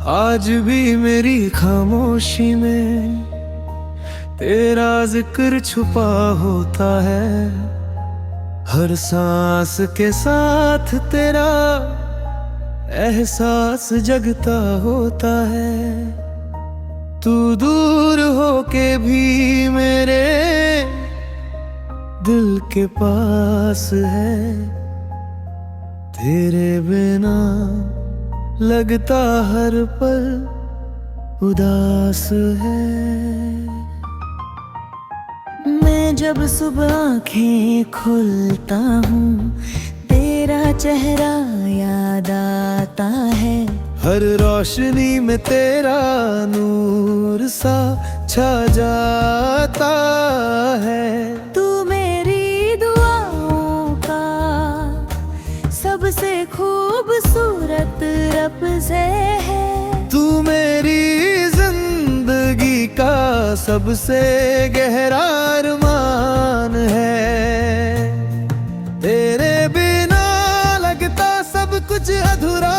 आज भी मेरी खामोशी में तेरा जिक्र छुपा होता है। हर सांस के साथ तेरा एहसास जगता होता है। तू दूर होके भी मेरे दिल के पास है। तेरे बिना लगता हर पल उदास है। मैं जब सुबह आँखें खोलता हूँ तेरा चेहरा याद आता है। हर रोशनी में तेरा नूर सा छा जाता है। तू मेरी दुआओं का सबसे खूबसूरत लफ्ज़ है। तू मेरी जिंदगी का सबसे गहरा अरमान है। तेरे बिना लगता सब कुछ अधूरा,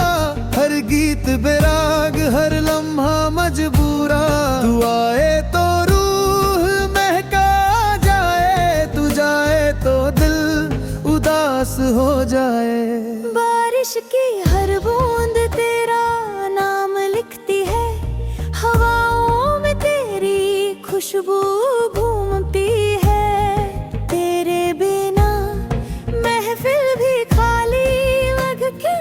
हर गीत बेराग, हर लम्हा मजबूरा। तू आए तो रूह महका जाए, तू जाए तो दिल उदास हो जाए। बारिश की हर बूंद तेरा नाम लिखती है। हवाओं में तेरी खुशबू घूमती है। तेरे बिना महफिल भी खाली लगती।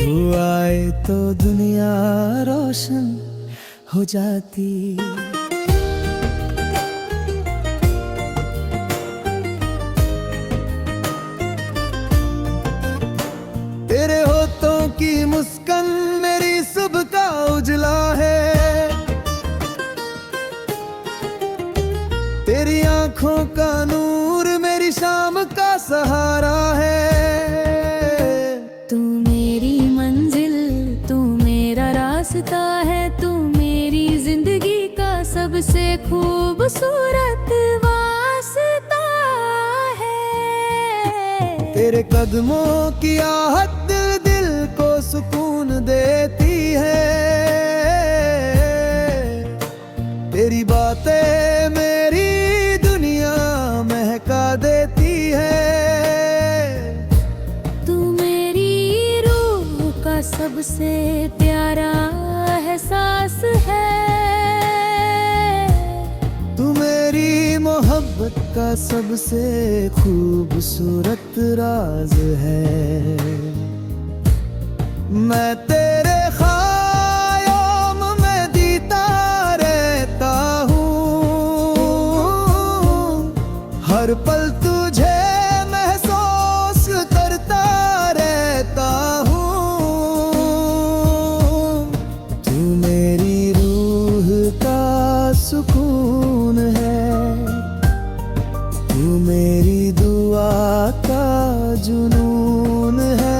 तू आए तो दुनिया रोशन हो जाती। तेरे होठों की मुस्कान मेरी सुबह का उजला है। तेरी आंखों का नूर मेरी शाम का सहारा है। तू मेरी मंजिल, तू मेरा रास्ता है। तू मेरी जिंदगी का सबसे खूबसूरत वास्ता है। तेरे कदमों की आहट दिल को सुकून देती है। तेरी बातें मेरी दुनिया महका देती है। तू मेरी रूह का सबसे प्यारा एहसास है। तू मेरी मोहब्बत का सबसे खूबसूरत राज है। मैं तेरे ख्याल में जीता रहता हूँ। हर पल तुझे महसूस करता रहता हूँ। तू मेरी रूह का सुकून है। तू मेरी दुआ का जुनून है।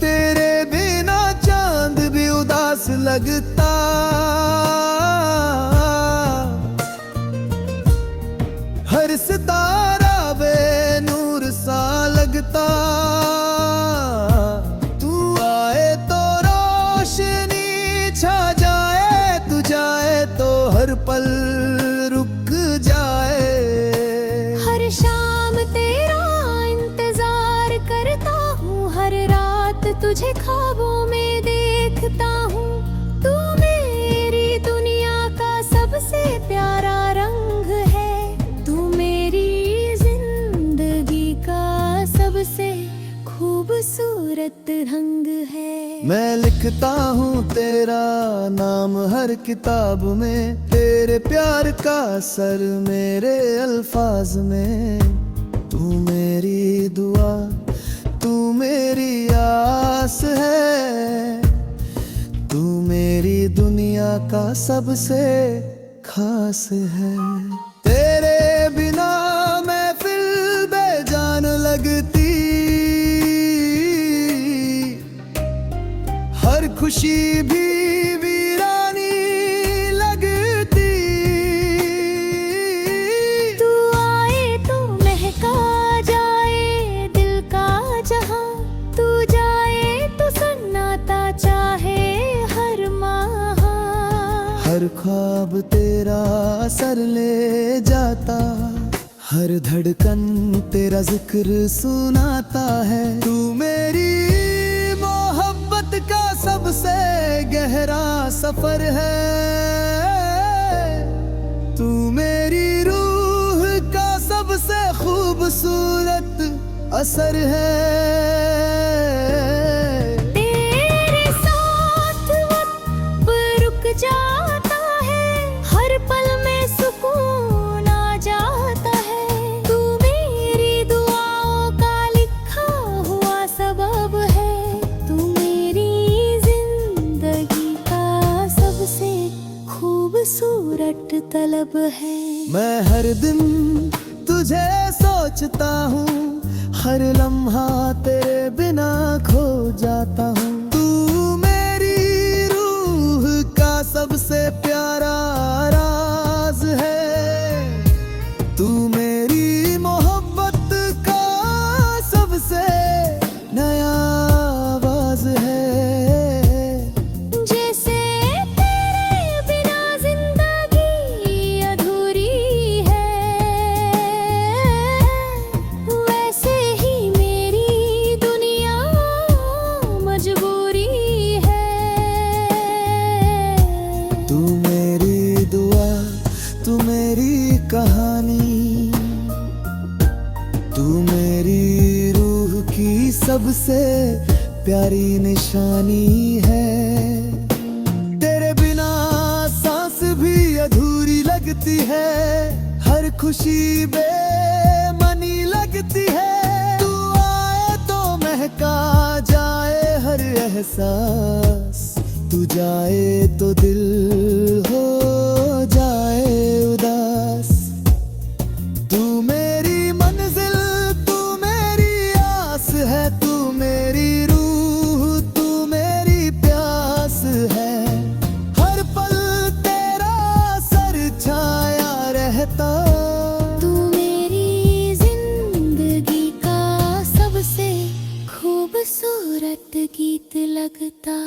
तेरे बिना चांद भी उदास लगता। हर सितारा बेनूर सा लगता। तू आए तो रोशनी छा जाए, तू जाए तो हर पल रुक जाए। हर शाम तेरा इंतजार करता हूँ। हर रात तुझे ख्वाबों में देखता हूँ। तू मेरी दुनिया का सबसे प्यारा रंग है। तू मेरी जिंदगी का सबसे खूबसूरत रंग है। मैं लिखता हूँ तेरा नाम हर किताब में। तेरे प्यार का असर मेरे अल्फाज में। तू मेरी दुआ, तू मेरी आस है। तू मेरी दुनिया का सबसे खास है। तेरे बिना महफिल बेजान लगती। हर खुशी भी वीरानी लगती। तू आए तो महका जाए दिल का जहां। तू जाए ख्वाब तेरा सर ले जाता, हर धड़कन तेरा जिक्र सुनाता है। तू मेरी मोहब्बत का सबसे गहरा सफर है, तू मेरी रूह का सबसे खूबसूरत असर है। तेरे साथ वक्त रुक जाता है, हर पल में सुकून आ जाता है। तू मेरी दुआओं का लिखा हुआ सबब है, तू मेरी जिंदगी का सबसे खूबसूरत तलब है। मैं हर दिन तुझे सोचता हूँ, हर लम्हा तेरे बिना खो जाता हूँ। तू मेरी रूह का सबसे प्यारा राज है, तू मेरी मोहब्बत का सबसे नया आवाज है। जैसे तेरे बिना जिंदगी अधूरी है, वैसे ही मेरी दुनिया मजबूरी है। तू मेरी दुआ, तू मेरी कहानी, तू मेरी रूह की सबसे प्यारी निशानी है। तेरे बिना सांस भी अधूरी लगती है, हर खुशी बेमनी लगती है। तू आए तो महका जाए हर एहसास, तू जाए तो दिल हो जाए उदास। तू मेरी मंजिल, तू मेरी आस है, तू मेरी रूह, तू मेरी प्यास है। हर पल तेरा सर छाया रहता, तू मेरी जिंदगी का सबसे खूबसूरत गीत लगता।